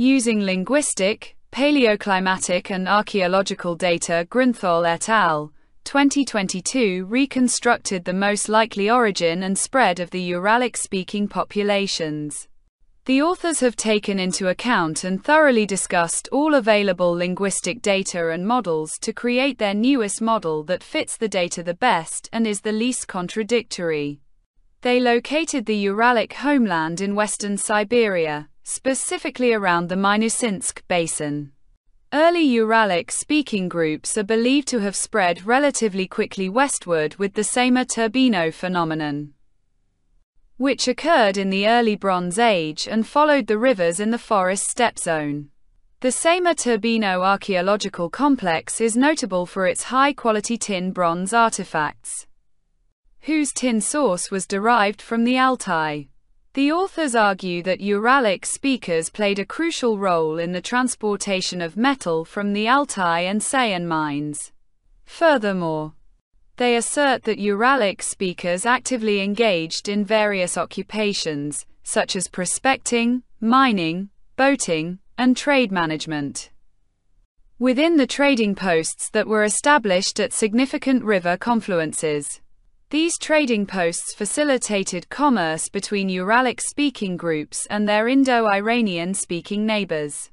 Using linguistic, paleoclimatic and archaeological data, Grunthal et al. 2022 reconstructed the most likely origin and spread of the Uralic-speaking populations. The authors have taken into account and thoroughly discussed all available linguistic data and models to create their newest model that fits the data the best and is the least contradictory. They located the Uralic homeland in western Siberia, specifically around the Minusinsk Basin. Early Uralic-speaking groups are believed to have spread relatively quickly westward with the Sama-Turbino phenomenon, which occurred in the early Bronze Age and followed the rivers in the forest steppe zone. The Sama-Turbino archaeological complex is notable for its high-quality tin-bronze artifacts, whose tin source was derived from the Altai. The authors argue that Uralic speakers played a crucial role in the transportation of metal from the Altai and Sayan mines. Furthermore, they assert that Uralic speakers actively engaged in various occupations, such as prospecting, mining, boating, and trade management, within the trading posts that were established at significant river confluences. These trading posts facilitated commerce between Uralic-speaking groups and their Indo-Iranian-speaking neighbors.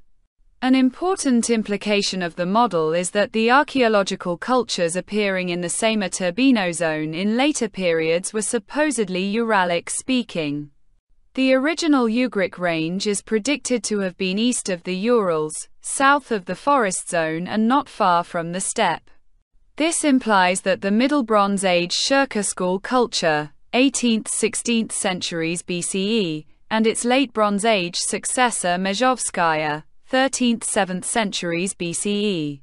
An important implication of the model is that the archaeological cultures appearing in the Sama-Turbino zone in later periods were supposedly Uralic-speaking. The original Ugric range is predicted to have been east of the Urals, south of the forest zone and not far from the steppe. This implies that the Middle Bronze Age Shurka school culture, 18th–16th centuries BCE, and its Late Bronze Age successor Mezhovskaya, 13th–7th centuries BCE,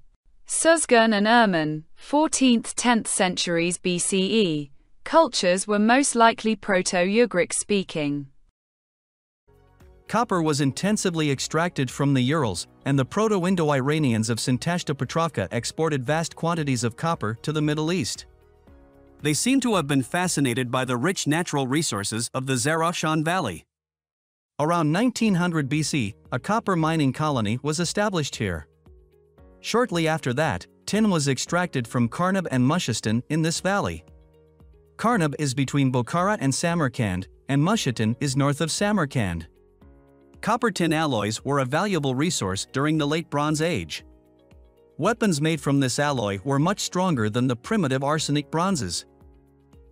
Suzgan and Erman, 14th–10th centuries BCE, cultures were most likely Proto-Ugric speaking. Copper was intensively extracted from the Urals, and the Proto-Indo-Iranians of Sintashta Petrovka exported vast quantities of copper to the Middle East. They seem to have been fascinated by the rich natural resources of the Zarafshan Valley. Around 1900 BC, a copper mining colony was established here. Shortly after that, tin was extracted from Karnab and Mushistan in this valley. Karnab is between Bokhara and Samarkand, and Mushistan is north of Samarkand. Copper-tin alloys were a valuable resource during the Late Bronze Age. Weapons made from this alloy were much stronger than the primitive arsenic bronzes.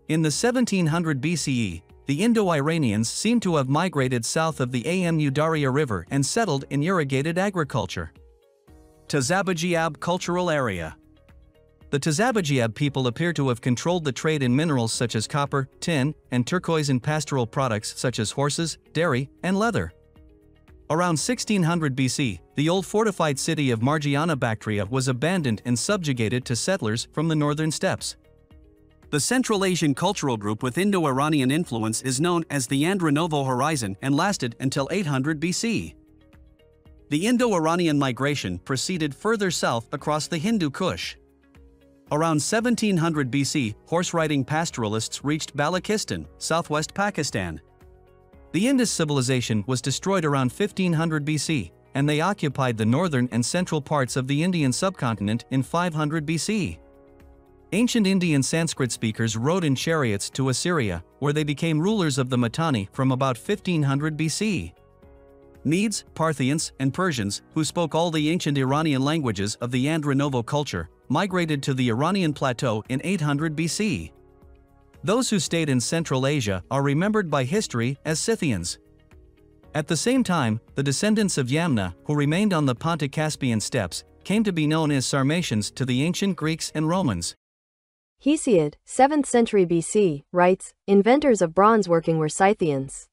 In the 1700 BCE, the Indo-Iranians seem to have migrated south of the Amu Darya River and settled in irrigated agriculture. Tazabajiab cultural area. The Tazabajiab people appear to have controlled the trade in minerals such as copper, tin, and turquoise and pastoral products such as horses, dairy, and leather. Around 1600 BC, the old fortified city of Margiana Bactria was abandoned and subjugated to settlers from the northern steppes. The Central Asian cultural group with Indo-Iranian influence is known as the Andronovo Horizon and lasted until 800 BC. The Indo-Iranian migration proceeded further south across the Hindu Kush. Around 1700 BC, horse-riding pastoralists reached Balochistan, southwest Pakistan. The Indus civilization was destroyed around 1500 BC, and they occupied the northern and central parts of the Indian subcontinent in 500 BC. Ancient Indian Sanskrit speakers rode in chariots to Assyria, where they became rulers of the Mitanni from about 1500 BC. Medes, Parthians, and Persians, who spoke all the ancient Iranian languages of the Andronovo culture, migrated to the Iranian plateau in 800 BC. Those who stayed in Central Asia are remembered by history as Scythians. At the same time, the descendants of Yamna, who remained on the Pontic-Caspian steppes, came to be known as Sarmatians to the ancient Greeks and Romans. Hesiod, 7th century BC, writes, inventors of bronze working were Scythians.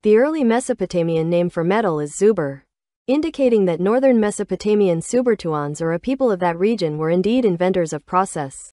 The early Mesopotamian name for metal is Zubar, indicating that northern Mesopotamian Subartuans or a people of that region were indeed inventors of process.